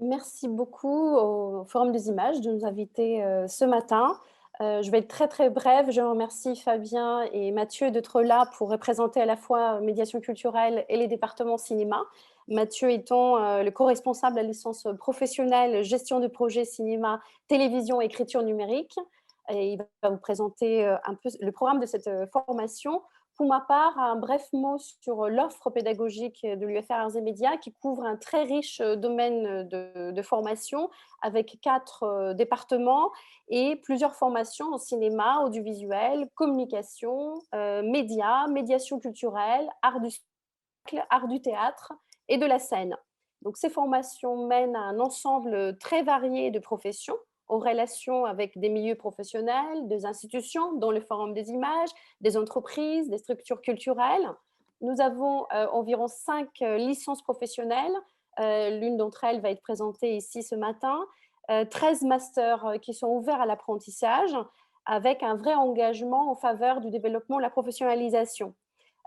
Merci beaucoup au Forum des images de nous inviter, ce matin. Je vais être très, très brève. Je remercie Fabien et Mathieu d'être là pour représenter à la fois médiation culturelle et les départements cinéma. Mathieu étant, le co-responsable de la licence professionnelle gestion de projet cinéma, télévision, écriture numérique et il va vous présenter, un peu le programme de cette, formation. Pour ma part, un bref mot sur l'offre pédagogique de l'UFR Arts et Médias qui couvre un très riche domaine de formation avec 4 départements et plusieurs formations en cinéma, audiovisuel, communication, médias, médiation culturelle, art du spectacle, art du théâtre et de la scène. Donc ces formations mènent à un ensemble très varié de professions en relation avec des milieux professionnels, des institutions, dont le Forum des images, des entreprises, des structures culturelles. Nous avons environ 5 licences professionnelles. L'une d'entre elles va être présentée ici ce matin. 13 masters qui sont ouverts à l'apprentissage avec un vrai engagement en faveur du développement de la professionnalisation.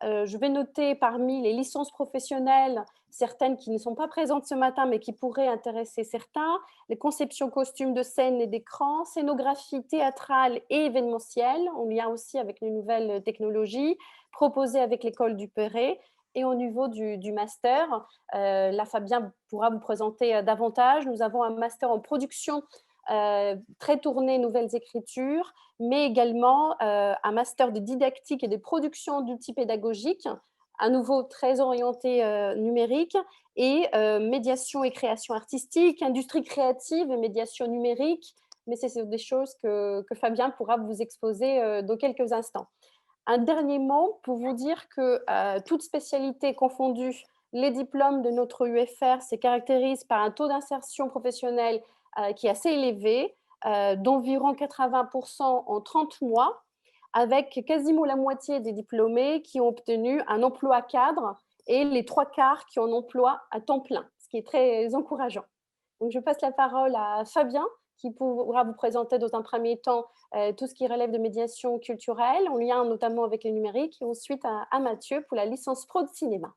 Je vais noter parmi les licences professionnelles, certaines qui ne sont pas présentes ce matin, mais qui pourraient intéresser certains, les conceptions costumes de scène et d'écran, scénographie théâtrale et événementielle, en lien aussi avec les nouvelles technologies, proposées avec l'école du Perret. Et au niveau du master, là Fabien pourra vous présenter davantage. Nous avons un master en production très tourné nouvelles écritures, mais également un master de didactique et de production d'outils pédagogiques, à nouveau très orienté numérique, et médiation et création artistique, industrie créative et médiation numérique, mais c'est des choses que Fabien pourra vous exposer dans quelques instants. Un dernier mot pour vous dire que toutes spécialités confondues, les diplômes de notre UFR se caractérisent par un taux d'insertion professionnelle qui est assez élevé, d'environ 80% en 30 mois, avec quasiment la moitié des diplômés qui ont obtenu un emploi cadre et les trois quarts qui ont un emploi à temps plein, ce qui est très encourageant. Donc, je passe la parole à Fabien qui pourra vous présenter dans un premier temps tout ce qui relève de médiation culturelle, en lien notamment avec le numérique, et ensuite à Mathieu pour la licence pro de cinéma.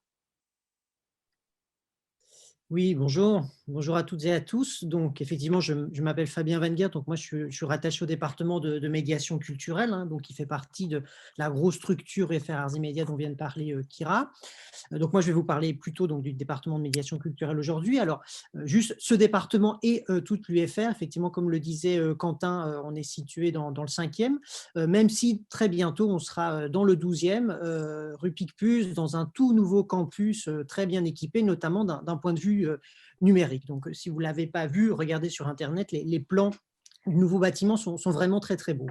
Oui, bonjour. Bonjour à toutes et à tous. Donc, effectivement, je m'appelle Fabien Wenger. Donc, moi, je suis rattaché au département de médiation culturelle, hein, donc, qui fait partie de la grosse structure FR Arts et Médias dont vient de parler Kira. Donc, moi, je vais vous parler plutôt donc, du département de médiation culturelle aujourd'hui. Alors, juste ce département et toute l'UFR, effectivement, comme le disait Quentin, on est situé dans le 5e, même si très bientôt, on sera dans le 12e, rue Picpus, dans un tout nouveau campus très bien équipé, notamment d'un point de vue numérique. Donc, si vous ne l'avez pas vu, regardez sur Internet, les plans du nouveau bâtiment sont vraiment très, très beaux.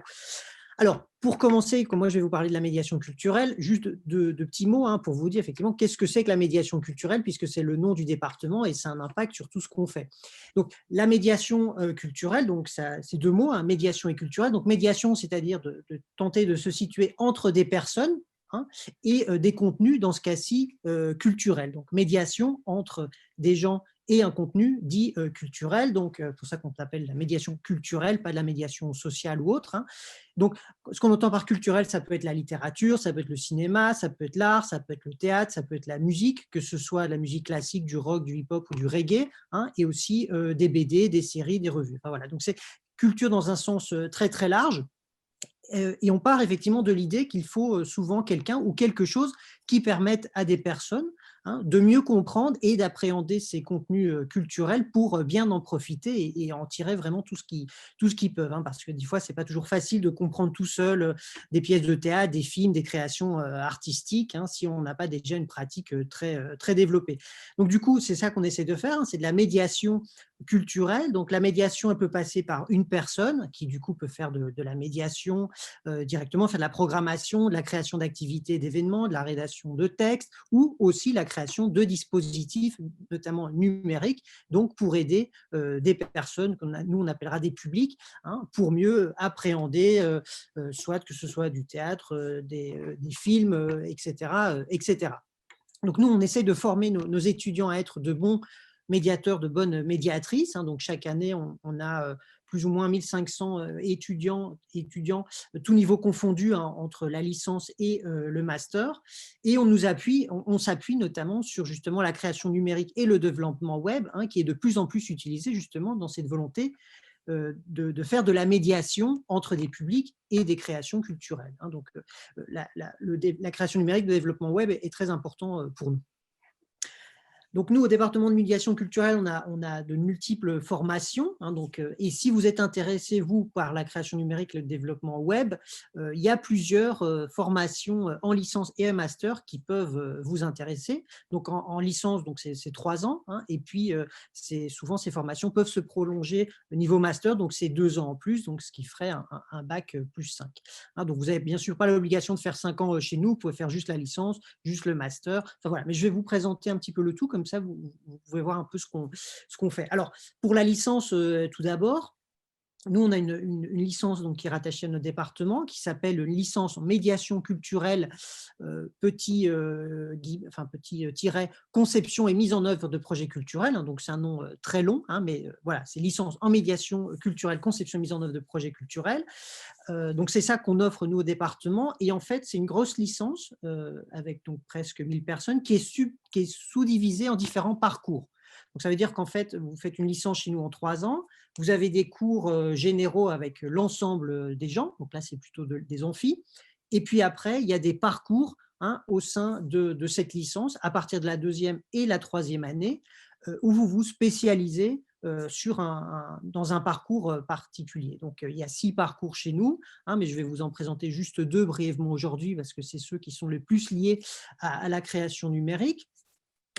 Alors, pour commencer, comme moi je vais vous parler de la médiation culturelle, juste de petits mots pour vous dire effectivement qu'est-ce que c'est que la médiation culturelle, puisque c'est le nom du département et ça a un impact sur tout ce qu'on fait. Donc, la médiation culturelle, donc c'est deux mots, médiation et culturelle. Donc, médiation, c'est-à-dire de tenter de se situer entre des personnes, et des contenus, dans ce cas-ci, culturels. Donc, médiation entre des gens et un contenu dit culturel. Donc, pour ça qu'on appelle la médiation culturelle, pas de la médiation sociale ou autre. Donc, ce qu'on entend par culturel, ça peut être la littérature, ça peut être le cinéma, ça peut être l'art, ça peut être le théâtre, ça peut être la musique, que ce soit la musique classique, du rock, du hip-hop ou du reggae, et aussi des BD, des séries, des revues. Enfin, voilà. Donc, c'est culture dans un sens très, très large. Et on part effectivement de l'idée qu'il faut souvent quelqu'un ou quelque chose qui permette à des personnes de mieux comprendre et d'appréhender ces contenus culturels pour bien en profiter et en tirer vraiment tout ce qu'ils peuvent. Parce que des fois, ce n'est pas toujours facile de comprendre tout seul des pièces de théâtre, des films, des créations artistiques, si on n'a pas déjà une pratique très, très développée. Donc du coup, c'est ça qu'on essaie de faire, c'est de la médiation culturelle. Donc la médiation, elle peut passer par une personne qui du coup peut faire de la médiation directement, faire de la programmation, de la création d'activités, d'événements, de la rédaction de textes ou aussi la création de dispositifs, notamment numériques, donc pour aider des personnes, que nous on appellera des publics, pour mieux appréhender, soit que ce soit du théâtre, des films, etc., etc. Donc nous, on essaie de former nos étudiants à être de bons médiateurs, de bonnes médiatrices. Donc chaque année, on a plus ou moins 1500 étudiants, tous niveaux confondus, hein, entre la licence et le master. Et on s'appuie notamment sur justement la création numérique et le développement web, hein, qui est de plus en plus utilisé justement dans cette volonté de faire de la médiation entre des publics et des créations culturelles, hein. Donc, la création numérique, le développement web est très important pour nous. Donc nous, au département de médiation culturelle, on a de multiples formations, hein, donc, et si vous êtes intéressé, vous, par la création numérique et le développement web, il y a plusieurs formations en licence et en master qui peuvent vous intéresser. Donc en licence, c'est 3 ans, hein, et puis souvent ces formations peuvent se prolonger au niveau master, donc c'est 2 ans en plus, donc ce qui ferait un bac plus 5. Hein, donc vous n'avez bien sûr pas l'obligation de faire 5 ans chez nous, vous pouvez faire juste la licence, juste le master. Enfin, voilà. Mais je vais vous présenter un petit peu le tout, comme ça vous pouvez voir un peu ce qu'on fait. Alors, pour la licence, tout d'abord, nous, on a une licence donc, qui est rattachée à notre département, qui s'appelle licence en médiation culturelle, petit tiret conception et mise en œuvre de projets culturels. Hein, donc, c'est un nom très long, hein, mais voilà, c'est licence en médiation culturelle, conception et mise en œuvre de projets culturels. Donc, c'est ça qu'on offre, nous, au département. Et en fait, c'est une grosse licence avec donc presque 1000 personnes qui est sous-divisée en différents parcours. Donc, ça veut dire qu'en fait, vous faites une licence chez nous en 3 ans. Vous avez des cours généraux avec l'ensemble des gens. Donc là, c'est plutôt des amphis. Et puis après, il y a des parcours, hein, au sein de cette licence, à partir de la 2e et la 3e année, où vous vous spécialisez dans un parcours particulier. Donc, il y a 6 parcours chez nous, hein, mais je vais vous en présenter juste 2 brièvement aujourd'hui parce que c'est ceux qui sont les plus liés à la création numérique.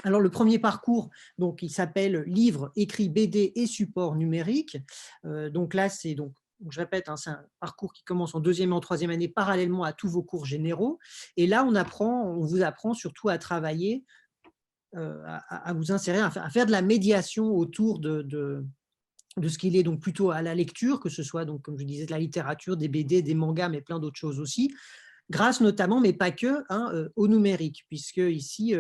Alors, le premier parcours, donc, il s'appelle livre, écrit, BD et support numérique. Donc là, je répète, hein, c'est un parcours qui commence en 2e et en 3e année parallèlement à tous vos cours généraux. Et là, on vous apprend surtout à travailler, à vous insérer, à faire de la médiation autour de ce qu'il est donc plutôt à la lecture, que ce soit, donc, comme je disais, de la littérature, des BD, des mangas, mais plein d'autres choses aussi, grâce notamment, mais pas que, hein, au numérique, puisque ici,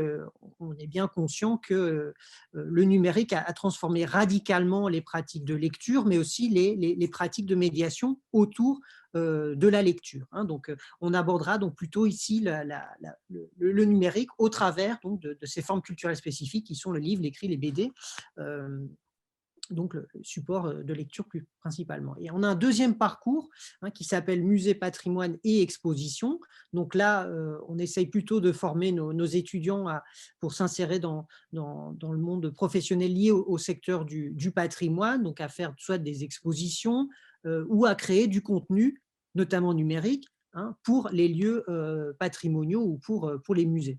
on est bien conscient que le numérique a transformé radicalement les pratiques de lecture, mais aussi les pratiques de médiation autour de la lecture. Hein. Donc, on abordera donc plutôt ici le numérique au travers donc, de ces formes culturelles spécifiques qui sont le livre, l'écrit, les BD. Donc le support de lecture plus principalement. Et on a un deuxième parcours, hein, qui s'appelle musée, patrimoine et exposition. Donc là, on essaye plutôt de former nos étudiants pour s'insérer dans le monde professionnel lié au secteur du patrimoine, donc à faire soit des expositions ou à créer du contenu, notamment numérique, hein, pour les lieux patrimoniaux ou pour les musées.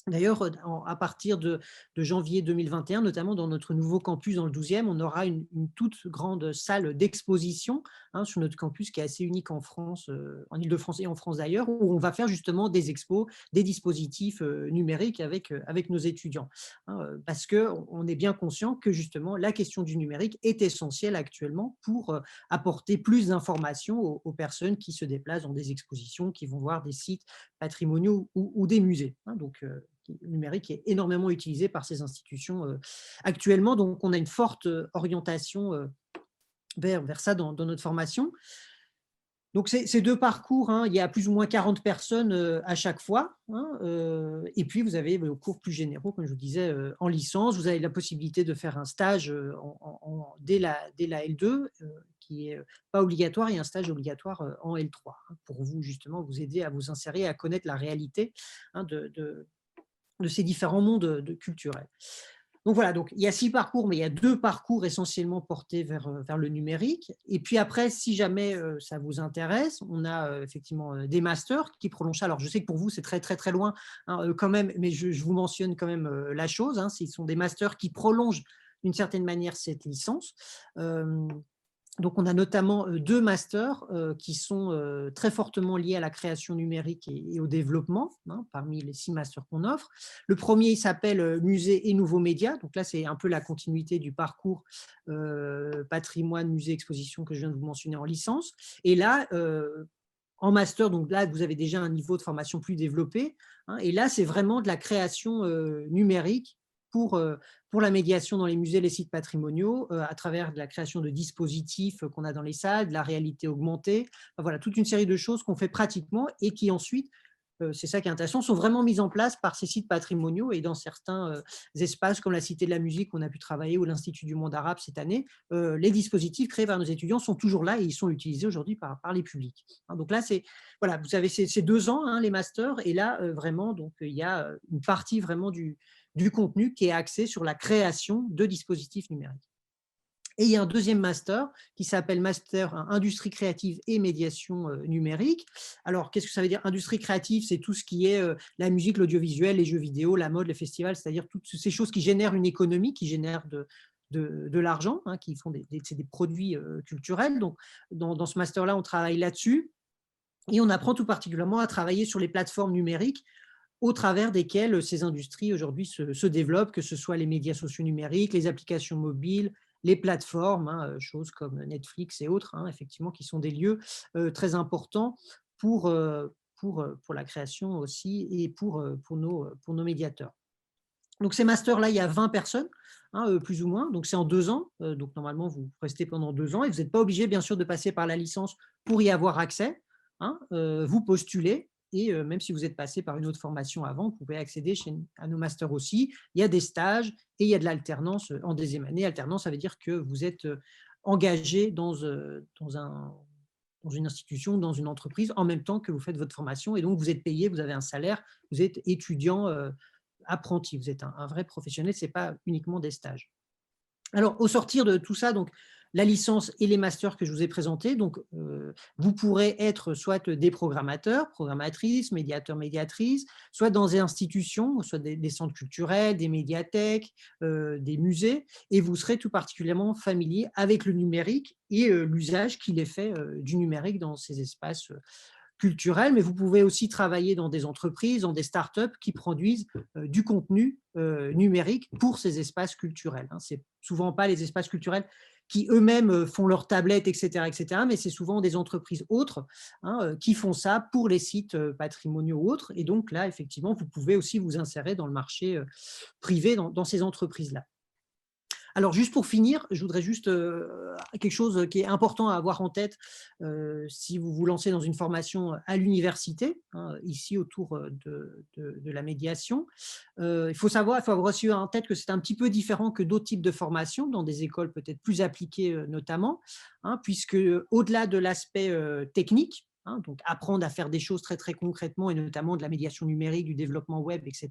D'ailleurs, à partir de janvier 2021, notamment dans notre nouveau campus dans le 12e, on aura une toute grande salle d'exposition, hein, sur notre campus qui est assez unique en France, en Île-de-France et en France d'ailleurs, où on va faire justement des expos, des dispositifs numériques avec nos étudiants. Hein, parce qu'on est bien conscient que justement la question du numérique est essentielle actuellement pour apporter plus d'informations aux personnes qui se déplacent dans des expositions, qui vont voir des sites patrimoniaux ou des musées. Hein, donc, le numérique est énormément utilisé par ces institutions actuellement. Donc, on a une forte orientation vers ça dans notre formation. Donc, ces 2 parcours, hein, il y a plus ou moins 40 personnes à chaque fois. Hein, et puis, vous avez vos cours plus généraux, comme je vous disais, en licence. Vous avez la possibilité de faire un stage dès la L2, qui n'est pas obligatoire, et un stage obligatoire en L3, hein, pour vous, justement, vous aider à vous insérer et à connaître la réalité, hein, de ces différents mondes culturels. Donc voilà, donc il y a 6 parcours, mais il y a 2 parcours essentiellement portés vers le numérique. Et puis après, si jamais ça vous intéresse, on a effectivement des masters qui prolongent ça. Alors je sais que pour vous, c'est très très très loin, hein, quand même, mais je vous mentionne quand même la chose. Hein, ce sont des masters qui prolongent d'une certaine manière cette licence. Donc, on a notamment 2 masters qui sont très fortement liés à la création numérique et au développement, hein, parmi les 6 masters qu'on offre. Le premier, il s'appelle Musée et nouveaux médias. Donc là, c'est un peu la continuité du parcours patrimoine, musée, exposition que je viens de vous mentionner en licence. Et là, en master, donc là, vous avez déjà un niveau de formation plus développé. Hein, et là, c'est vraiment de la création numérique pour la médiation dans les musées et les sites patrimoniaux, à travers de la création de dispositifs qu'on a dans les salles, de la réalité augmentée. Enfin, voilà, toute une série de choses qu'on fait pratiquement et qui ensuite, c'est ça qui est intéressant, sont vraiment mises en place par ces sites patrimoniaux et dans certains espaces comme la Cité de la musique qu'on a pu travailler ou l'Institut du monde arabe cette année, les dispositifs créés par nos étudiants sont toujours là et ils sont utilisés aujourd'hui par les publics. Hein, donc là, voilà, vous avez ces 2 ans, hein, les masters, et là, vraiment, donc, il y a une partie vraiment du contenu qui est axé sur la création de dispositifs numériques. Et il y a un deuxième master qui s'appelle Master Industrie créative et médiation numérique. Alors, qu'est-ce que ça veut dire? Industrie créative, c'est tout ce qui est la musique, l'audiovisuel, les jeux vidéo, la mode, les festivals, c'est-à-dire toutes ces choses qui génèrent une économie, qui génèrent de l'argent, hein, qui font c'est des produits culturels. Donc, dans ce master-là, on travaille là-dessus et on apprend tout particulièrement à travailler sur les plateformes numériques au travers desquelles ces industries aujourd'hui se développent, que ce soit les médias sociaux numériques, les applications mobiles, les plateformes, hein, choses comme Netflix et autres, hein, effectivement, qui sont des lieux très importants pour la création aussi et pour nos médiateurs. Donc ces masters-là, il y a 20 personnes, hein, plus ou moins, donc c'est en 2 ans. Donc normalement, vous restez pendant 2 ans et vous n'êtes pas obligé, bien sûr, de passer par la licence pour y avoir accès. Hein. Vous postulez et même si vous êtes passé par une autre formation avant, vous pouvez accéder à nos masters aussi. Il y a des stages et il y a de l'alternance en deuxième année. Alternance, ça veut dire que vous êtes engagé dans une institution, dans une entreprise, en même temps que vous faites votre formation. Et donc, vous êtes payé, vous avez un salaire, vous êtes étudiant apprenti, vous êtes un vrai professionnel, ce n'est pas uniquement des stages. Alors, au sortir de tout ça, donc, la licence et les masters que je vous ai présentés, donc, vous pourrez être soit des programmateurs, programmatrices, médiateurs, médiatrices, soit dans des institutions, soit des centres culturels, des médiathèques, des musées, et vous serez tout particulièrement familier avec le numérique et l'usage qu'il est fait du numérique dans ces espaces culturel, mais vous pouvez aussi travailler dans des entreprises, dans des startups qui produisent du contenu numérique pour ces espaces culturels. Ce n'est souvent pas les espaces culturels qui eux-mêmes font leurs tablettes, etc., mais c'est souvent des entreprises autres, hein, qui font ça pour les sites patrimoniaux ou autres. Et donc là, effectivement, vous pouvez aussi vous insérer dans le marché privé dans ces entreprises-là. Alors, juste pour finir, je voudrais juste quelque chose qui est important à avoir en tête si vous vous lancez dans une formation à l'université, hein, ici autour de la médiation. Il faut avoir aussi en tête que c'est un petit peu différent que d'autres types de formations, dans des écoles peut-être plus appliquées notamment, hein, puisque au-delà de l'aspect technique, hein, donc apprendre à faire des choses très, très concrètement, et notamment de la médiation numérique, du développement web, etc.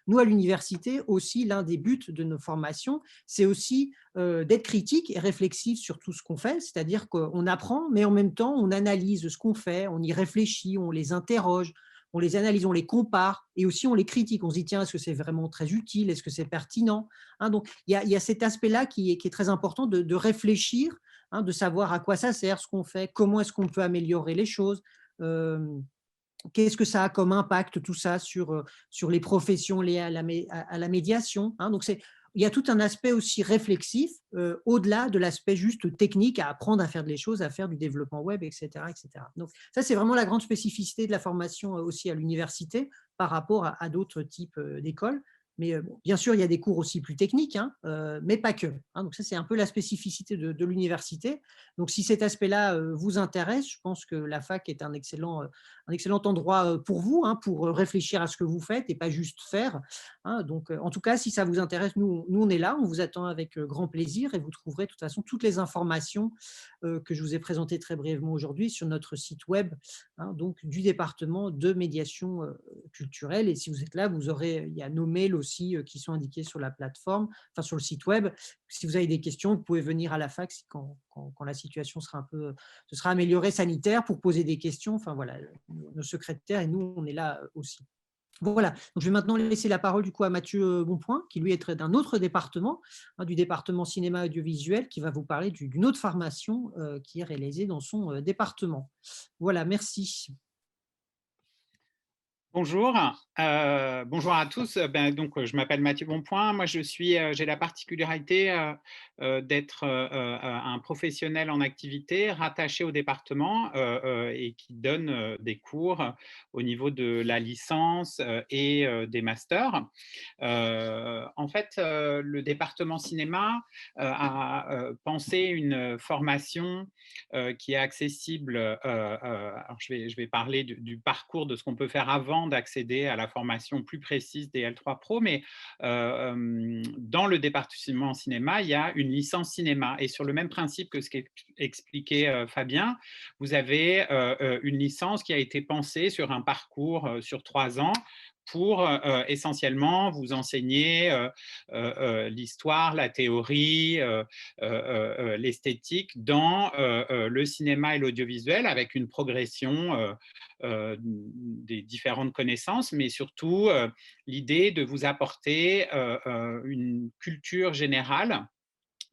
Nous, à l'université, aussi, l'un des buts de nos formations, c'est aussi d'être critique et réflexif sur tout ce qu'on fait, c'est-à-dire qu'on apprend, mais en même temps, on analyse ce qu'on fait, on y réfléchit, on les interroge, on les analyse, on les compare, et aussi on les critique. On se dit, tiens, est-ce que c'est vraiment très utile? Est-ce que c'est pertinent? Hein, donc, il y a cet aspect-là qui est très important de réfléchir, hein, de savoir à quoi ça sert, ce qu'on fait, comment est-ce qu'on peut améliorer les choses, qu'est-ce que ça a comme impact, tout ça, sur les professions liées à la médiation, hein. Donc, il y a tout un aspect aussi réflexif, au-delà de l'aspect juste technique, à apprendre à faire des choses, à faire du développement web, etc. Donc, ça, c'est vraiment la grande spécificité de la formation aussi à l'université par rapport à d'autres types d'écoles. Mais bon, bien sûr, il y a des cours aussi plus techniques, hein, mais pas que. Hein. Donc ça, c'est un peu la spécificité de l'université. Donc si cet aspect-là vous intéresse, je pense que la fac est un excellent endroit pour vous, hein, pour réfléchir à ce que vous faites et pas juste faire. Hein. Donc en tout cas, si ça vous intéresse, nous on est là, on vous attend avec grand plaisir et vous trouverez de toute façon toutes les informations que je vous ai présentées très brièvement aujourd'hui sur notre site web, hein, donc du département de médiation culturelle. Et si vous êtes là, il y a nos mails aussi qui sont indiqués sur la plateforme, enfin sur le site web. Si vous avez des questions, vous pouvez venir à la fac quand la situation se sera améliorée sanitaire pour poser des questions. Enfin voilà, nos secrétaires et nous, on est là aussi. Voilà, donc je vais maintenant laisser la parole du coup à Mathieu Bonpoint, qui lui est d'un autre département, hein, du département cinéma audiovisuel, qui va vous parler d'une autre formation qui est réalisée dans son département. Voilà, merci. Bonjour, bonjour à tous. Je m'appelle Mathieu Bonpoint. Moi, j'ai la particularité d'être un professionnel en activité rattaché au département et qui donne des cours au niveau de la licence et des masters. En fait, le département cinéma a pensé une formation qui est accessible. Alors je vais parler du parcours de ce qu'on peut faire avant d'accéder à la formation plus précise des L3 Pro, mais dans le département cinéma, il y a une licence cinéma. Et sur le même principe que ce qu'expliquait Fabien, vous avez une licence qui a été pensée sur un parcours sur 3 ans pour essentiellement vous enseigner l'histoire, la théorie, l'esthétique dans le cinéma et l'audiovisuel avec une progression des différentes connaissances, mais surtout l'idée de vous apporter une culture générale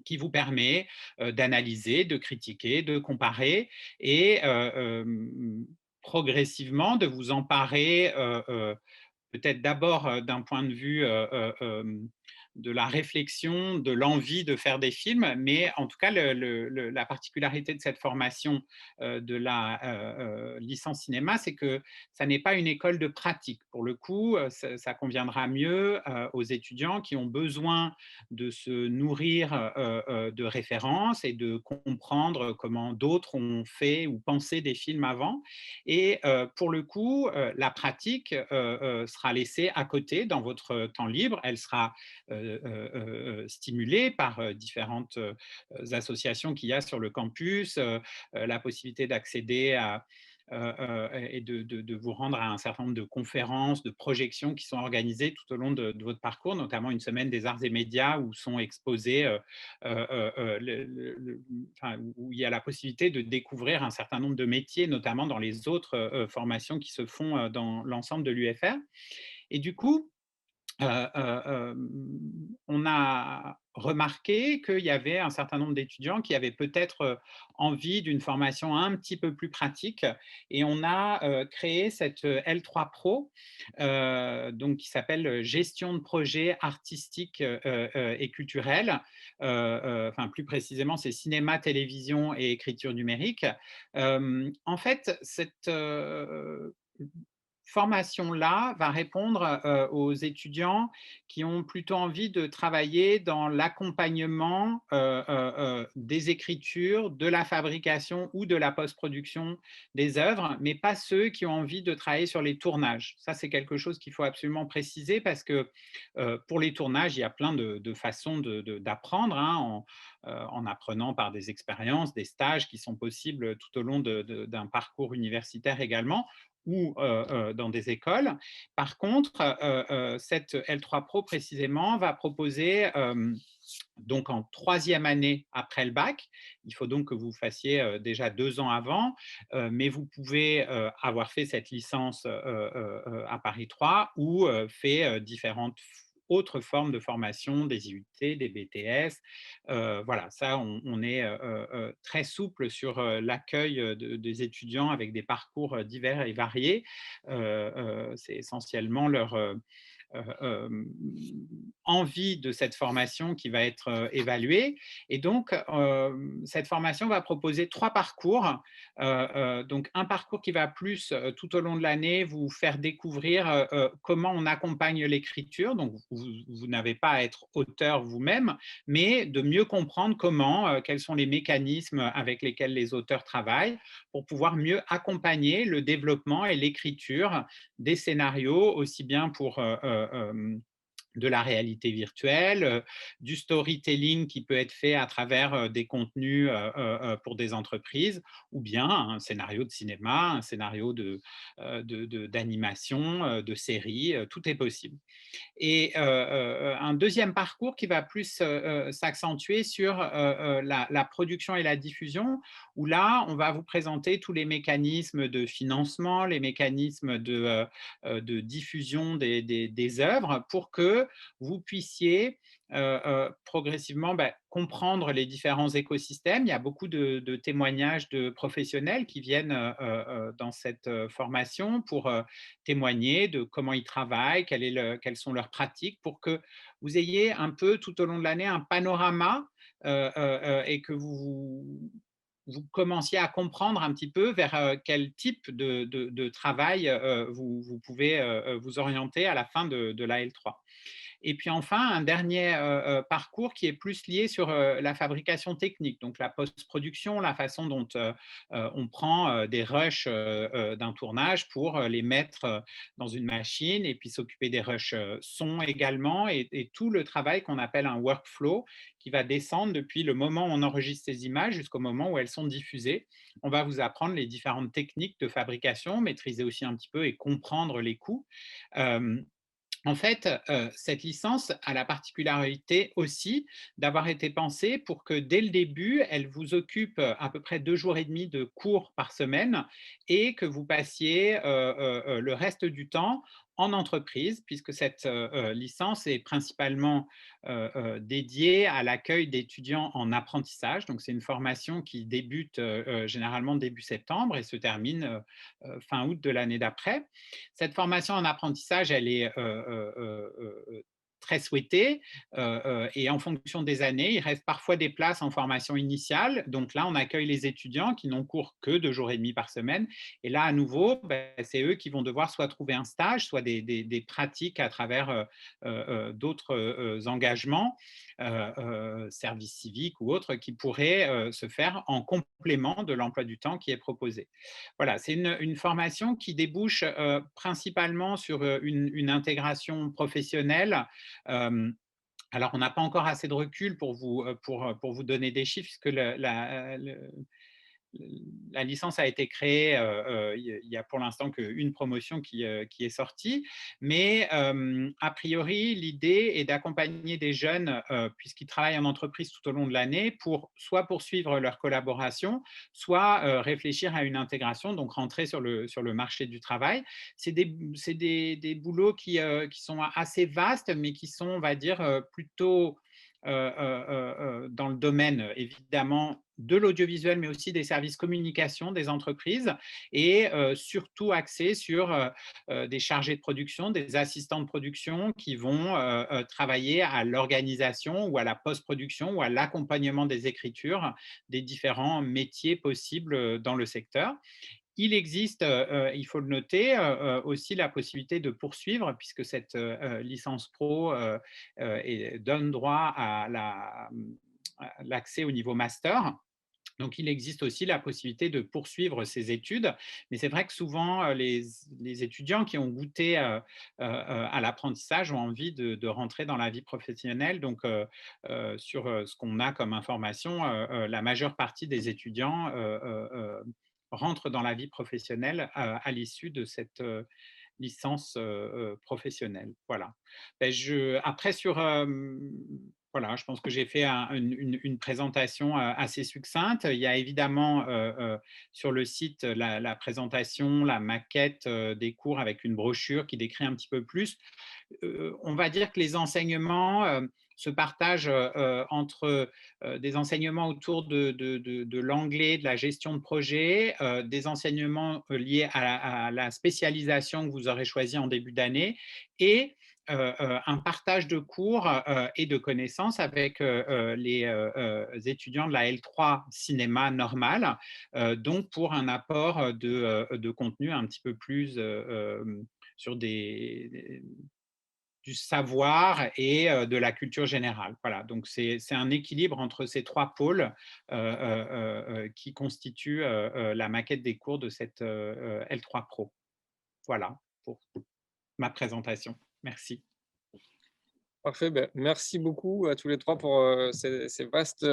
qui vous permet d'analyser, de critiquer, de comparer et progressivement de vous emparer peut-être d'abord d'un point de vue de la réflexion, de l'envie de faire des films, mais en tout cas, la particularité de cette formation de la licence cinéma, c'est que ça n'est pas une école de pratique. Pour le coup, ça conviendra mieux aux étudiants qui ont besoin de se nourrir de références et de comprendre comment d'autres ont fait ou pensé des films avant. Et pour le coup, la pratique sera laissée à côté dans votre temps libre. Elle sera stimulée par différentes associations qu'il y a sur le campus, la possibilité d'accéder à et de vous rendre à un certain nombre de conférences, de projections qui sont organisées tout au long de votre parcours, notamment une semaine des arts et médias où sont exposés, enfin, où il y a la possibilité de découvrir un certain nombre de métiers, notamment dans les autres formations qui se font dans l'ensemble de l'UFR. Et du coup, on a remarqué qu'il y avait un certain nombre d'étudiants qui avaient peut-être envie d'une formation un petit peu plus pratique et on a créé cette L3 Pro donc qui s'appelle gestion de projets artistiques et culturels. Enfin, plus précisément, c'est cinéma, télévision et écriture numérique. En fait, cette formation-là va répondre aux étudiants qui ont plutôt envie de travailler dans l'accompagnement des écritures, de la fabrication ou de la post-production des œuvres, mais pas ceux qui ont envie de travailler sur les tournages. Ça, c'est quelque chose qu'il faut absolument préciser parce que pour les tournages, il y a plein de façons d'apprendre, hein, en apprenant par des expériences, des stages qui sont possibles tout au long d'un parcours universitaire également ou dans des écoles. Par contre, cette L3 Pro précisément va proposer donc en troisième année après le bac, il faut donc que vous fassiez déjà 2 ans avant, mais vous pouvez avoir fait cette licence à Paris 3 ou fait différentes autres formes de formation, des IUT, des BTS. Voilà, ça, on est très souple sur l'accueil des étudiants avec des parcours divers et variés. C'est essentiellement leur envie de cette formation qui va être évaluée. Et donc, cette formation va proposer 3 parcours. Donc, un parcours qui va plus, tout au long de l'année, vous faire découvrir comment on accompagne l'écriture. Donc, vous n'avez pas à être auteur vous-même, mais de mieux comprendre comment, quels sont les mécanismes avec lesquels les auteurs travaillent pour pouvoir mieux accompagner le développement et l'écriture des scénarios, aussi bien pour de la réalité virtuelle, du storytelling qui peut être fait à travers des contenus pour des entreprises, ou bien un scénario de cinéma, un scénario d'animation, de série, tout est possible. Et un deuxième parcours qui va plus s'accentuer sur la production et la diffusion, où là, on va vous présenter tous les mécanismes de financement, les mécanismes de diffusion des œuvres pour que que vous puissiez progressivement comprendre les différents écosystèmes. Il y a beaucoup de témoignages de professionnels qui viennent dans cette formation pour témoigner de comment ils travaillent, quelles sont leurs pratiques, pour que vous ayez un peu tout au long de l'année un panorama et que vous commenciez à comprendre un petit peu vers quel type de travail vous pouvez vous orienter à la fin de la L3. Et puis enfin, un dernier parcours qui est plus lié sur la fabrication technique, donc la post-production, la façon dont on prend des rushs d'un tournage pour les mettre dans une machine et puis s'occuper des rushs son également et tout le travail qu'on appelle un workflow qui va descendre depuis le moment où on enregistre ces images jusqu'au moment où elles sont diffusées. On va vous apprendre les différentes techniques de fabrication, maîtriser aussi un petit peu et comprendre les coûts. Euh, En fait, cette licence a la particularité aussi d'avoir été pensée pour que dès le début, elle vous occupe à peu près 2 jours et demi de cours par semaine et que vous passiez le reste du temps en entreprise, puisque cette licence est principalement dédiée à l'accueil d'étudiants en apprentissage. Donc, c'est une formation qui débute généralement début septembre et se termine fin août de l'année d'après. Cette formation en apprentissage, elle est très souhaitée et en fonction des années, il reste parfois des places en formation initiale. Donc là, on accueille les étudiants qui n'ont cours que 2 jours et demi par semaine. Et là, à nouveau, c'est eux qui vont devoir soit trouver un stage, soit des pratiques à travers d'autres engagements, services civiques ou autres, qui pourraient se faire en complément de l'emploi du temps qui est proposé. Voilà, c'est une formation qui débouche principalement sur une intégration professionnelle. Euh, alors, on n'a pas encore assez de recul pour vous donner des chiffres, puisque la licence a été créée, il y a pour l'instant qu'une promotion qui est sortie, mais a priori, l'idée est d'accompagner des jeunes, puisqu'ils travaillent en entreprise tout au long de l'année, pour soit poursuivre leur collaboration, soit réfléchir à une intégration, donc rentrer sur le marché du travail. C'est des boulots qui sont assez vastes, mais qui sont, on va dire, plutôt dans le domaine évidemment de l'audiovisuel, mais aussi des services communication des entreprises et surtout axés sur des chargés de production, des assistants de production qui vont travailler à l'organisation ou à la post-production ou à l'accompagnement des écritures des différents métiers possibles dans le secteur. Il existe, il faut le noter, aussi la possibilité de poursuivre, puisque cette licence pro donne droit à l'accès au niveau master. Donc, il existe aussi la possibilité de poursuivre ces études. Mais c'est vrai que souvent, les étudiants qui ont goûté à l'apprentissage ont envie de rentrer dans la vie professionnelle. Donc, sur ce qu'on a comme information, la majeure partie des étudiants rentrent dans la vie professionnelle à l'issue de cette licence professionnelle. Voilà. Après, voilà, je pense que j'ai fait une présentation assez succincte. Il y a évidemment sur le site la présentation, la maquette des cours avec une brochure qui décrit un petit peu plus. On va dire que les enseignements se partagent entre des enseignements autour de l'anglais, de la gestion de projet, des enseignements liés à la spécialisation que vous aurez choisie en début d'année et un partage de cours et de connaissances avec les étudiants de la L3 cinéma normal, donc pour un apport de contenu un petit peu plus sur du savoir et de la culture générale. Voilà, donc c'est un équilibre entre ces 3 pôles qui constituent la maquette des cours de cette L3 Pro. Voilà pour ma présentation. Merci. Parfait, merci beaucoup à tous les trois pour ces vastes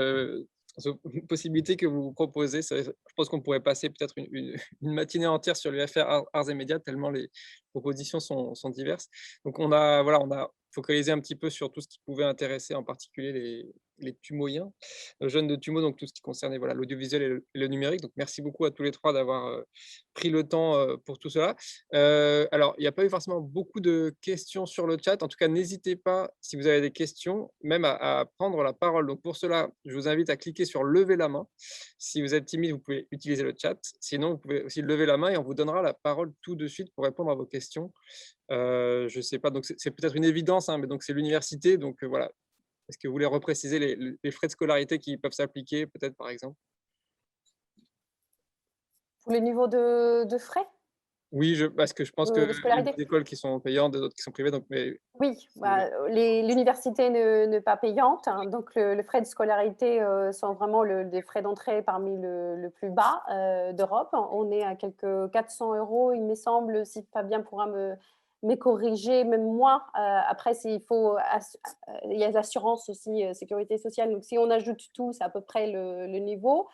possibilités que vous proposez. Je pense qu'on pourrait passer peut-être une matinée entière sur l'UFR Arts et Médias, tellement les propositions sont diverses. Donc on a focalisé un petit peu sur tout ce qui pouvait intéresser en particulier les Tumoiens, jeunes de Tumo, donc tout ce qui concernait voilà, l'audiovisuel et le numérique. Donc merci beaucoup à tous les 3 d'avoir, pris le temps, pour tout cela. Alors il n'y a pas eu forcément beaucoup de questions sur le chat. En tout cas, n'hésitez pas, si vous avez des questions, même à prendre la parole. Donc pour cela, je vous invite à cliquer sur «Lever la main». Si vous êtes timide, vous pouvez utiliser le chat. Sinon, vous pouvez aussi lever la main et on vous donnera la parole tout de suite pour répondre à vos questions. Je ne sais pas, donc c'est peut-être une évidence, hein, mais donc c'est l'université, donc voilà. Est-ce que vous voulez repréciser les frais de scolarité qui peuvent s'appliquer, peut-être, par exemple? Pour le niveau de frais Oui, parce que je pense qu'il de y a scolarité? des écoles qui sont payantes, des autres qui sont privées, donc mais Oui, si vous voulez. l'université n'est pas payante, hein, donc le frais de scolarité sont vraiment des frais d'entrée parmi le plus bas d'Europe. On est à quelques 400 €, il me semble, si Fabien pourra me corriger, même moi. Après, il y a l'assurance aussi, sécurité sociale. Donc, si on ajoute tout, c'est à peu près le niveau.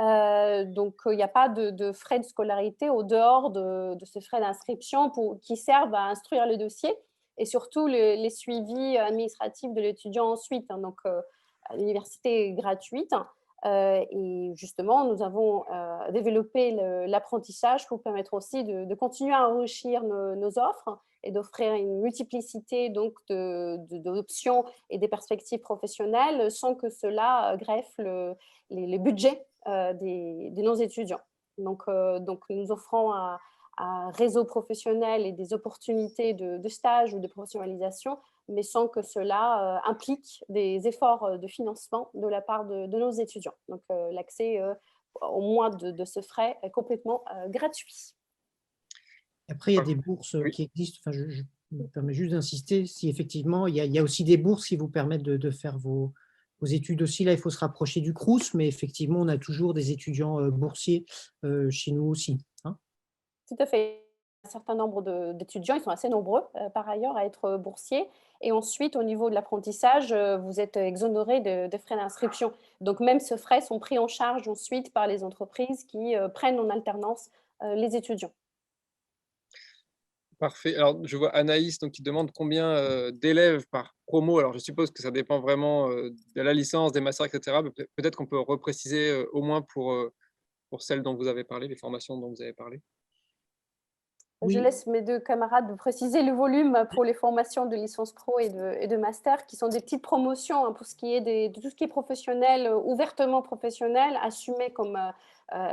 Donc, il n'y a pas de frais de scolarité au dehors de ces frais d'inscription qui servent à instruire le dossier et surtout les suivis administratifs de l'étudiant ensuite, hein. Donc, l'université est gratuite, et justement, nous avons développé l'apprentissage pour permettre aussi de continuer à enrichir nos offres et d'offrir une multiplicité donc d'options et des perspectives professionnelles sans que cela greffe les budgets de nos étudiants. Donc, nous offrons un réseau professionnel et des opportunités de stage ou de professionnalisation, mais sans que cela implique des efforts de financement de la part de nos étudiants. Donc, l'accès au moins de ce frais est complètement gratuit. Après, il y a Ah, des bourses oui. qui existent. Enfin, je me permets juste d'insister, si effectivement, il y a aussi des bourses qui vous permettent de faire vos études aussi. Là, il faut se rapprocher du Crous, mais effectivement, on a toujours des étudiants boursiers chez nous aussi, hein. Tout à fait. Un certain nombre d'étudiants, ils sont assez nombreux par ailleurs à être boursiers. Et ensuite, au niveau de l'apprentissage, vous êtes exonéré de frais d'inscription. Donc, même ces frais sont pris en charge ensuite par les entreprises qui prennent en alternance les étudiants. Parfait. Alors, je vois Anaïs donc, qui demande combien d'élèves par promo. Alors, je suppose que ça dépend vraiment de la licence, des masters, etc. Mais peut-être qu'on peut repréciser au moins pour celles dont vous avez parlé, les formations dont vous avez parlé. Je Oui, laisse mes 2 camarades préciser le volume pour les formations de licence pro et de master, qui sont des petites promotions, hein, pour ce qui est de tout ce qui est professionnel, ouvertement professionnel, assumé comme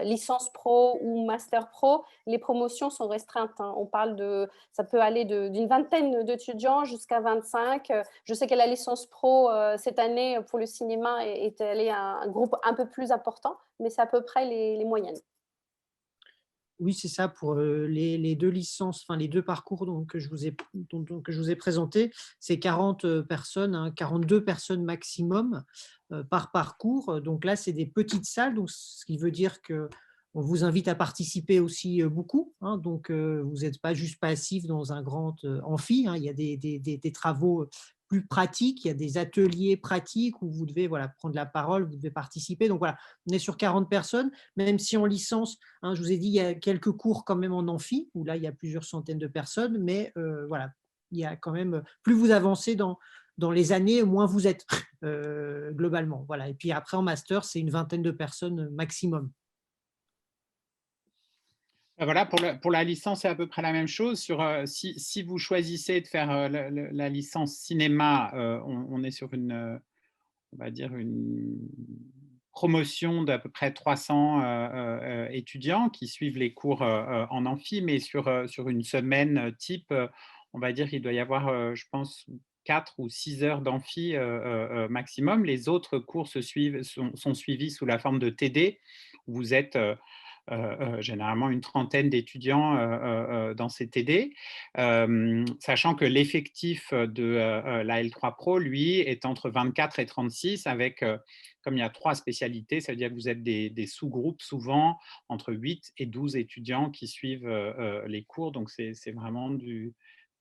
licence pro ou master pro. Les promotions sont restreintes, hein. On parle ça peut aller d'une vingtaine d'étudiants jusqu'à 25. Je sais que la licence pro, cette année, pour le cinéma, est allée à un groupe un peu plus important, mais c'est à peu près les moyennes. oui, c'est ça pour les 2 licences, enfin les 2 parcours que je vous ai présentés, c'est 40 personnes, hein, 42 personnes maximum par parcours. Donc là, c'est des petites salles, donc ce qui veut dire que on vous invite à participer aussi beaucoup, hein. Donc vous n'êtes pas juste passif dans un grand amphi, hein. Il y a des travaux plus pratiques, il y a des ateliers pratiques où vous devez voilà, prendre la parole, vous devez participer. Donc voilà, on est sur 40 personnes, même si en licence, hein, je vous ai dit, il y a quelques cours quand même en amphi, où là, il y a plusieurs centaines de personnes, mais voilà, il y a quand même, plus vous avancez dans les années, moins vous êtes globalement. Voilà. Et puis après, en master, c'est une vingtaine de personnes maximum. Voilà, pour la licence, c'est à peu près la même chose. Si vous choisissez de faire la licence cinéma, on est sur on va dire une promotion d'à peu près 300 étudiants qui suivent les cours en amphi, mais sur une semaine type, on va dire qu'il doit y avoir, je pense, 4 ou 6 heures d'amphi maximum. Les autres cours sont suivis sous la forme de TD, où vous êtes généralement une trentaine d'étudiants dans ces TD, sachant que l'effectif de la L3 Pro, lui, est entre 24 et 36 avec, comme il y a 3 spécialités, ça veut dire que vous êtes des sous-groupes souvent entre 8 et 12 étudiants qui suivent les cours, donc c'est vraiment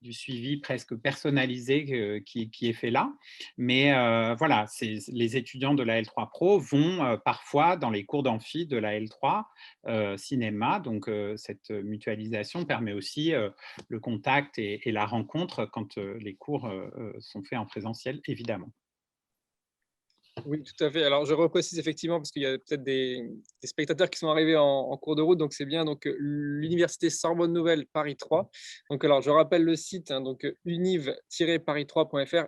du suivi presque personnalisé qui est fait là. Mais voilà, les étudiants de la L3 Pro vont parfois dans les cours d'amphi de la L3 cinéma. Donc, cette mutualisation permet aussi le contact et la rencontre quand les cours sont faits en présentiel, évidemment. Oui, tout à fait. Alors, je reprécise effectivement, parce qu'il y a peut-être des spectateurs qui sont arrivés en cours de route, donc c'est bien donc l'université Sorbonne Nouvelle Paris 3. Donc, alors, je rappelle le site, hein, donc univ-paris3.fr,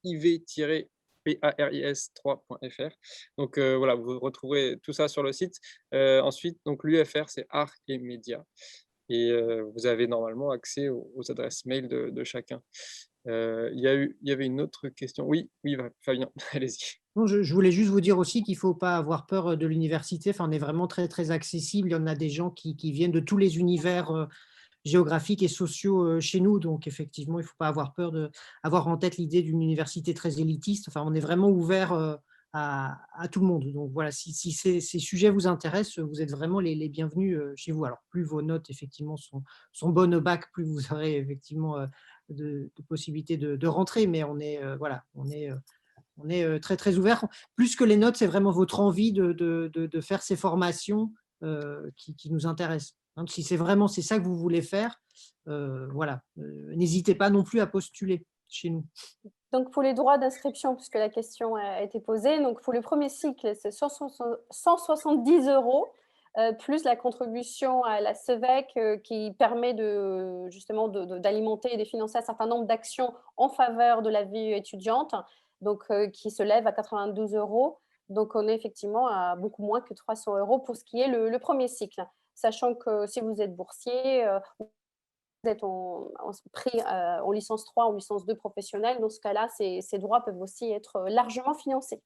univ-paris3.fr. Donc, voilà, vous retrouverez tout ça sur le site. Ensuite, donc l'UFR, c'est Art et Médias. Et vous avez normalement accès aux adresses mail de chacun. Il y avait une autre question. Oui, oui, Fabien, allez-y. Non, je voulais juste vous dire aussi qu'il ne faut pas avoir peur de l'université. Enfin, on est vraiment très, très accessible. Il y en a des gens qui viennent de tous les univers géographiques et sociaux chez nous. Donc, effectivement, il ne faut pas avoir peur d'avoir en tête l'idée d'une université très élitiste. Enfin, on est vraiment ouvert à tout le monde. Donc, voilà, si ces sujets vous intéressent, vous êtes vraiment les bienvenus chez vous. Alors, plus vos notes, effectivement, sont bonnes au bac, plus vous aurez effectivement de possibilités de rentrer. Mais voilà, on est très, très ouvert. Plus que les notes, c'est vraiment votre envie de faire ces formations qui nous intéressent. Donc, si c'est vraiment ça que vous voulez faire, voilà, n'hésitez pas non plus à postuler chez nous. Donc, pour les droits d'inscription, puisque la question a été posée, donc pour le premier cycle, c'est 170 €, plus la contribution à la CEVEC qui permet justement d'alimenter et de financer un certain nombre d'actions en faveur de la vie étudiante, donc qui se lève à 92 €. Donc, on est effectivement à beaucoup moins que 300 € pour ce qui est le premier cycle. Sachant que si vous êtes boursier, vous êtes pris en licence 3, en licence 2 professionnelle, dans ce cas-là, ces droits peuvent aussi être largement financés.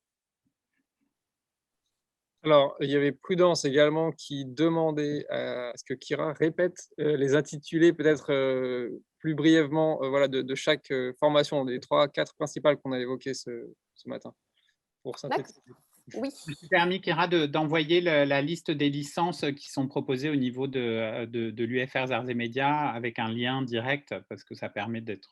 Alors, il y avait Prudence également qui demandait à ce que Kira répète les intitulés peut-être plus brièvement voilà, de chaque formation, des 3-4 principales qu'on a évoquées ce matin, pour synthétiser. Oui. Je me suis permis, Kira, d'envoyer la liste des licences qui sont proposées au niveau de l'UFR Arts et Médias avec un lien direct, parce que ça permet d'être…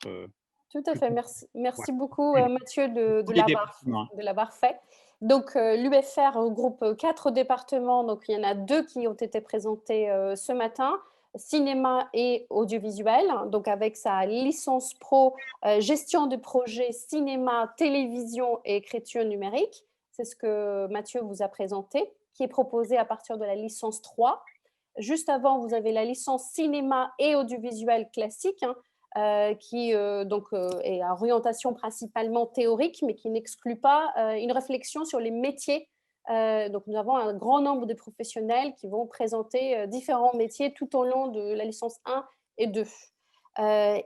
Tout à fait. Merci Voilà. beaucoup, Mathieu, de Tous les départements. l'avoir fait. Donc, l'UFR regroupe 4 départements. Donc, il y en a 2 qui ont été présentés ce matin, cinéma et audiovisuel. Donc, avec sa licence pro, gestion de projet cinéma, télévision et écriture numérique. C'est ce que Mathieu vous a présenté, qui est proposé à partir de la licence 3. Juste avant, vous avez la licence cinéma et audiovisuel classique, qui est à orientation principalement théorique, mais qui n'exclut pas une réflexion sur les métiers. Donc, nous avons un grand nombre de professionnels qui vont présenter différents métiers tout au long de la licence 1 et 2.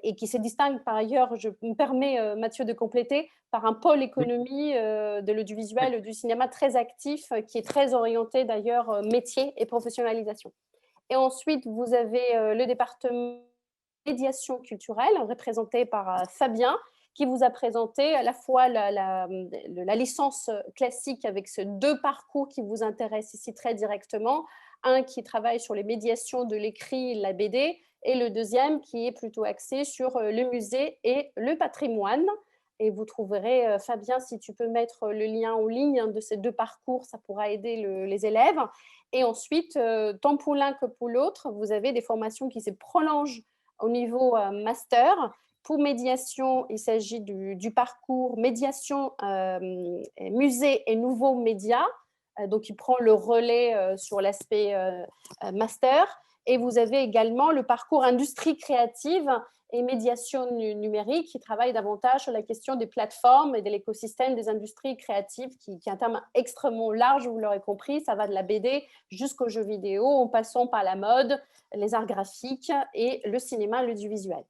Et qui se distinguent par ailleurs, je me permets, Mathieu, de compléter, par un pôle économie de l'audiovisuel et du cinéma très actif, qui est très orienté d'ailleurs métier et professionnalisation. Et ensuite, vous avez le département médiation culturelle, représenté par Fabien, qui vous a présenté à la fois la licence classique avec ces 2 parcours qui vous intéressent ici très directement. Un qui travaille sur les médiations de l'écrit et la BD, et le deuxième qui est plutôt axé sur le musée et le patrimoine. Et vous trouverez, Fabien, si tu peux mettre le lien en ligne de ces 2 parcours, ça pourra aider les élèves. Et ensuite, tant pour l'un que pour l'autre, vous avez des formations qui se prolongent au niveau master. Pour médiation, il s'agit du parcours médiation, musée et nouveaux médias. Donc, il prend le relais sur l'aspect master. Et vous avez également le parcours industrie créative et médiation numérique qui travaille davantage sur la question des plateformes et de l'écosystème des industries créatives, qui est un terme extrêmement large, vous l'aurez compris. Ça va de la BD jusqu'aux jeux vidéo, en passant par la mode, les arts graphiques et le cinéma, l'audiovisuel.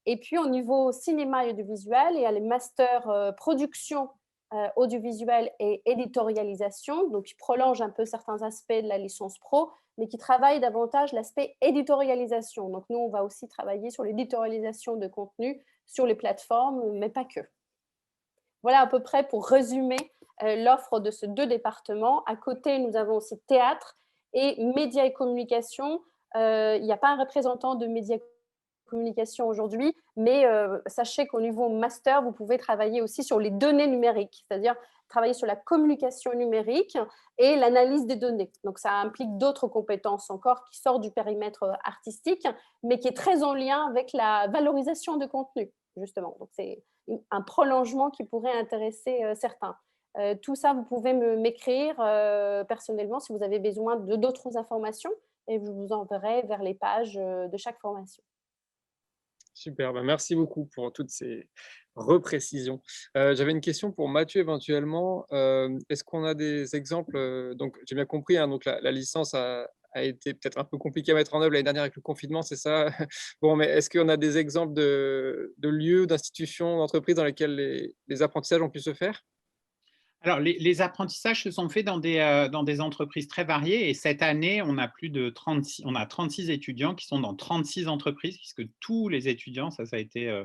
Et puis, au niveau cinéma et audiovisuel, il y a les masters production audiovisuelle et éditorialisation, donc qui prolongent un peu certains aspects de la licence pro, mais qui travaillent davantage l'aspect éditorialisation. Donc, nous, on va aussi travailler sur l'éditorialisation de contenu sur les plateformes, mais pas que. Voilà à peu près pour résumer l'offre de ces 2 départements. À côté, nous avons aussi théâtre et médias et communication. Il n'y a pas un représentant de médias communication aujourd'hui, mais sachez qu'au niveau master, vous pouvez travailler aussi sur les données numériques, c'est-à-dire travailler sur la communication numérique et l'analyse des données. Donc, ça implique d'autres compétences encore qui sortent du périmètre artistique, mais qui est très en lien avec la valorisation de contenu, justement. Donc, c'est un prolongement qui pourrait intéresser certains. Tout ça, vous pouvez m'écrire personnellement si vous avez besoin de d'autres informations et je vous enverrai vers les pages de chaque formation. Super, merci beaucoup pour toutes ces reprécisions. J'avais une question pour Mathieu éventuellement. Est-ce qu'on a des exemples, donc j'ai bien compris, hein, donc la licence a été peut-être un peu compliquée à mettre en œuvre l'année dernière avec le confinement, c'est ça? Bon, mais est-ce qu'on a des exemples de lieux, d'institutions, d'entreprises dans lesquels les apprentissages ont pu se faire? Alors, les apprentissages se sont faits dans des entreprises très variées et cette année, on a plus de 36 étudiants qui sont dans 36 entreprises puisque tous les étudiants, ça a été,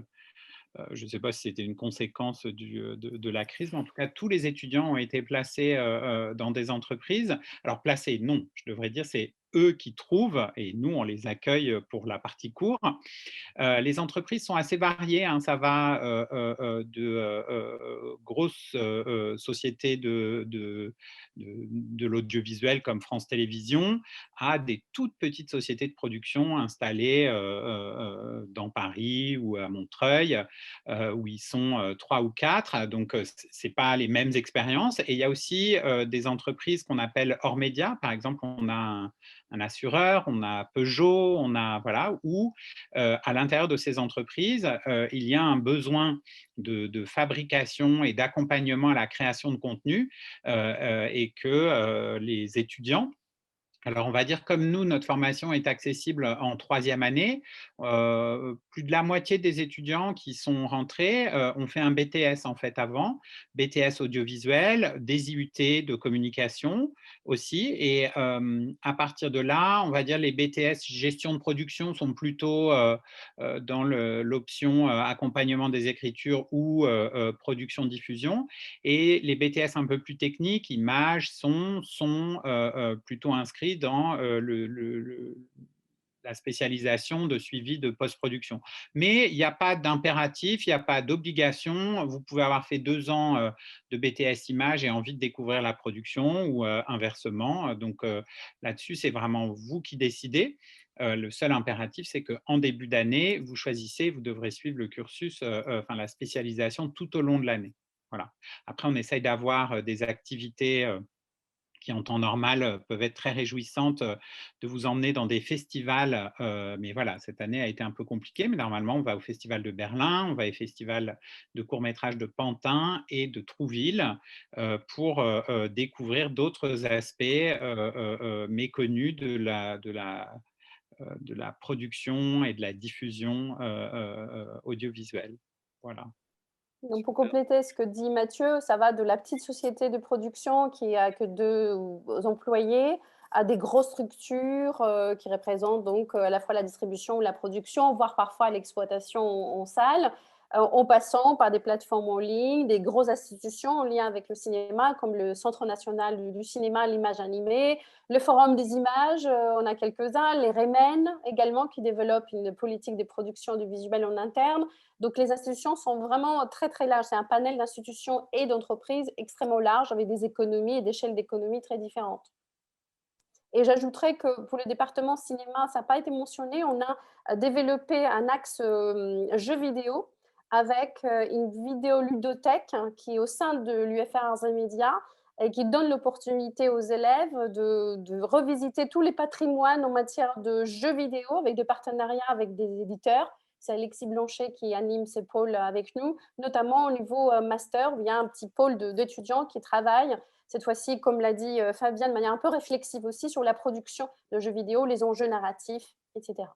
je ne sais pas si c'était une conséquence de la crise, mais en tout cas, tous les étudiants ont été placés dans des entreprises. Alors, placés, non, je devrais dire, c'est eux qui trouvent et nous, on les accueille pour la partie cours. Les entreprises sont assez variées, hein, ça va de grosses sociétés de l'audiovisuel comme France Télévisions à des toutes petites sociétés de production installées dans Paris ou à Montreuil, où ils sont 3 ou 4. Donc, ce n'est pas les mêmes expériences. Et il y a aussi des entreprises qu'on appelle hors média. Par exemple, on a un assureur, on a Peugeot, on a, voilà, où à l'intérieur de ces entreprises, il y a un besoin de fabrication et d'accompagnement à la création de contenu et que les étudiants, alors, on va dire comme nous, notre formation est accessible en 3e année, plus de la moitié des étudiants qui sont rentrés ont fait un BTS en fait avant, BTS audiovisuel, des IUT de communication aussi et à partir de là, on va dire les BTS gestion de production sont plutôt dans l'option accompagnement des écritures ou production-diffusion et les BTS un peu plus techniques, images, son, sont plutôt inscrits dans la spécialisation de suivi de post-production. Mais il n'y a pas d'impératif, il n'y a pas d'obligation. Vous pouvez avoir fait 2 ans de BTS images et envie de découvrir la production ou inversement. Donc là-dessus, c'est vraiment vous qui décidez. Le seul impératif, c'est qu'en début d'année, vous choisissez, vous devrez suivre le cursus, enfin la spécialisation tout au long de l'année. Voilà. Après, on essaye d'avoir des activités qui, en temps normal, peuvent être très réjouissantes, de vous emmener dans des festivals. Mais voilà, cette année a été un peu compliquée, mais normalement, on va au Festival de Berlin, on va au Festival de court-métrage de Pantin et de Trouville pour découvrir d'autres aspects méconnus de la production et de la diffusion audiovisuelle. Voilà. Donc, pour compléter ce que dit Mathieu, ça va de la petite société de production qui a que 2 employés à des grosses structures qui représentent donc à la fois la distribution ou la production, voire parfois l'exploitation en salle, en passant par des plateformes en ligne, des grosses institutions en lien avec le cinéma, comme le Centre national du cinéma, l'image animée, le Forum des images, on a quelques-uns, les REMEN également, qui développent une politique de production du visuel en interne. Donc, les institutions sont vraiment très, très larges. C'est un panel d'institutions et d'entreprises extrêmement large, avec des économies et des échelles d'économie très différentes. Et j'ajouterais que pour le département cinéma, ça n'a pas été mentionné, on a développé un axe jeux vidéo avec une vidéoludothèque qui est au sein de l'UFR Arts et Médias et qui donne l'opportunité aux élèves de revisiter tous les patrimoines en matière de jeux vidéo avec des partenariats avec des éditeurs. C'est Alexis Blanchet qui anime ces pôles avec nous, notamment au niveau master, où il y a un petit pôle d'étudiants qui travaillent cette fois-ci, comme l'a dit Fabien, de manière un peu réflexive aussi sur la production de jeux vidéo, les enjeux narratifs, etc.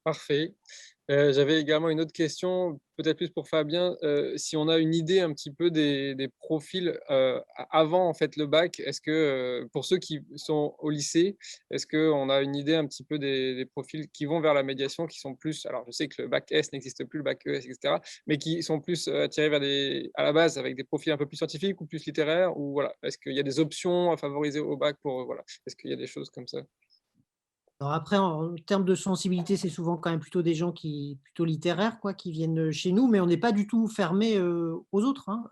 Parfait. J'avais également une autre question, peut-être plus pour Fabien. Si on a une idée un petit peu des profils, avant en fait le bac, est-ce que, pour ceux qui sont au lycée, est-ce qu'on a une idée un petit peu des profils qui vont vers la médiation, qui sont plus, alors je sais que le bac S n'existe plus, le bac ES et cetera, mais qui sont plus, attirés vers à la base avec des profils un peu plus scientifiques ou plus littéraires ou voilà? Est-ce qu'il y a des options à favoriser au bac pour, voilà? Est-ce qu'il y a des choses comme ça? Alors après, en termes de sensibilité, c'est souvent quand même plutôt des gens plutôt littéraires, quoi, qui viennent chez nous, mais on n'est pas du tout fermé aux autres, hein.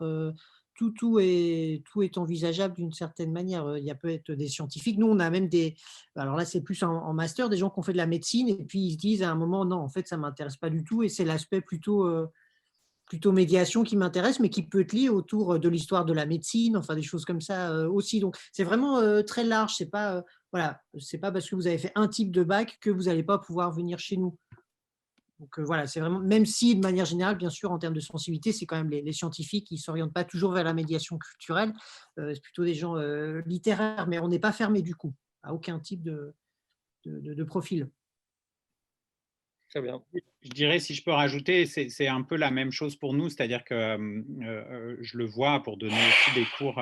Tout est envisageable d'une certaine manière. Il y a peut-être des scientifiques. Nous, on a même alors là, c'est plus en master, des gens qui ont fait de la médecine et puis ils se disent à un moment: «Non, en fait, ça m'intéresse pas du tout» et c'est l'aspect plutôt médiation qui m'intéresse, mais qui peut être lié autour de l'histoire de la médecine, enfin des choses comme ça aussi. Donc c'est vraiment très large. C'est pas voilà, c'est pas parce que vous avez fait un type de bac que vous n'allez pas pouvoir venir chez nous. Donc voilà, c'est vraiment, même si de manière générale, bien sûr, en termes de sensibilité, c'est quand même les scientifiques qui s'orientent pas toujours vers la médiation culturelle. C'est plutôt des gens littéraires, mais on n'est pas fermé du coup à aucun type de profil. Très bien. Je dirais, si je peux rajouter, c'est un peu la même chose pour nous, c'est-à-dire que je le vois pour donner aussi des cours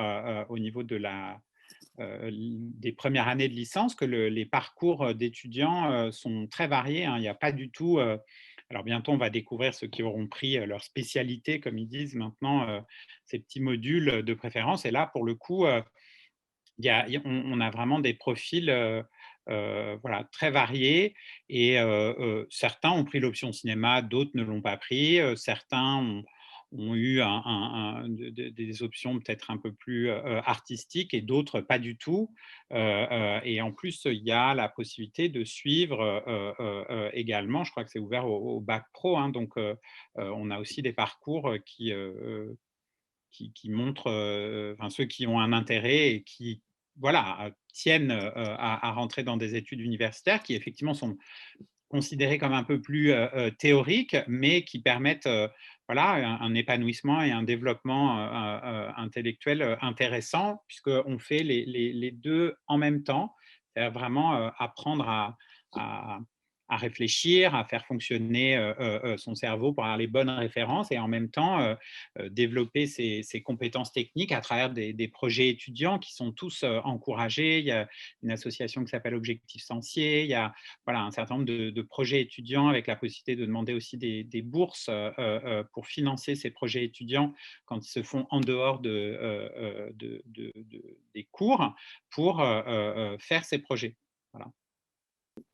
au niveau des premières années de licence, que les parcours d'étudiants sont très variés, hein. Il n'y a pas du tout. Alors bientôt, on va découvrir ceux qui auront pris leur spécialité, comme ils disent maintenant, ces petits modules de préférence. Et là, pour le coup, on a vraiment des profils voilà, très variés et certains ont pris l'option cinéma, d'autres ne l'ont pas pris. Certains ont eu des options peut-être un peu plus artistiques et d'autres pas du tout. Et en plus, il y a la possibilité de suivre également, je crois que c'est ouvert au bac pro, hein, donc on a aussi des parcours qui montrent, enfin, ceux qui ont un intérêt et qui, voilà, tiennent à rentrer dans des études universitaires qui effectivement sont considérées comme un peu plus théoriques, mais qui permettent voilà, un épanouissement et un développement intellectuel intéressant, puisqu'on fait les deux en même temps. C'est vraiment apprendre à- à réfléchir, à faire fonctionner son cerveau pour avoir les bonnes références et en même temps développer ses compétences techniques à travers des projets étudiants qui sont tous encouragés. Il y a une association qui s'appelle Objectif Sensier. Il y a voilà, un certain nombre de projets étudiants avec la possibilité de demander aussi des bourses pour financer ces projets étudiants quand ils se font en dehors des cours pour faire ces projets. Voilà.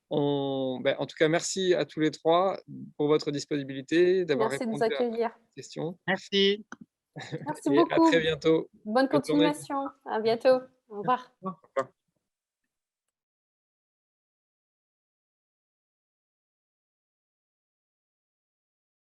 En tout cas, merci à tous les 3 pour votre disponibilité, d'avoir Merci de nous répondu à accueillir. nos questions Merci. Merci et à très beaucoup. bientôt. Bonne Bonne journée. continuation. À bientôt. Au revoir. Au revoir.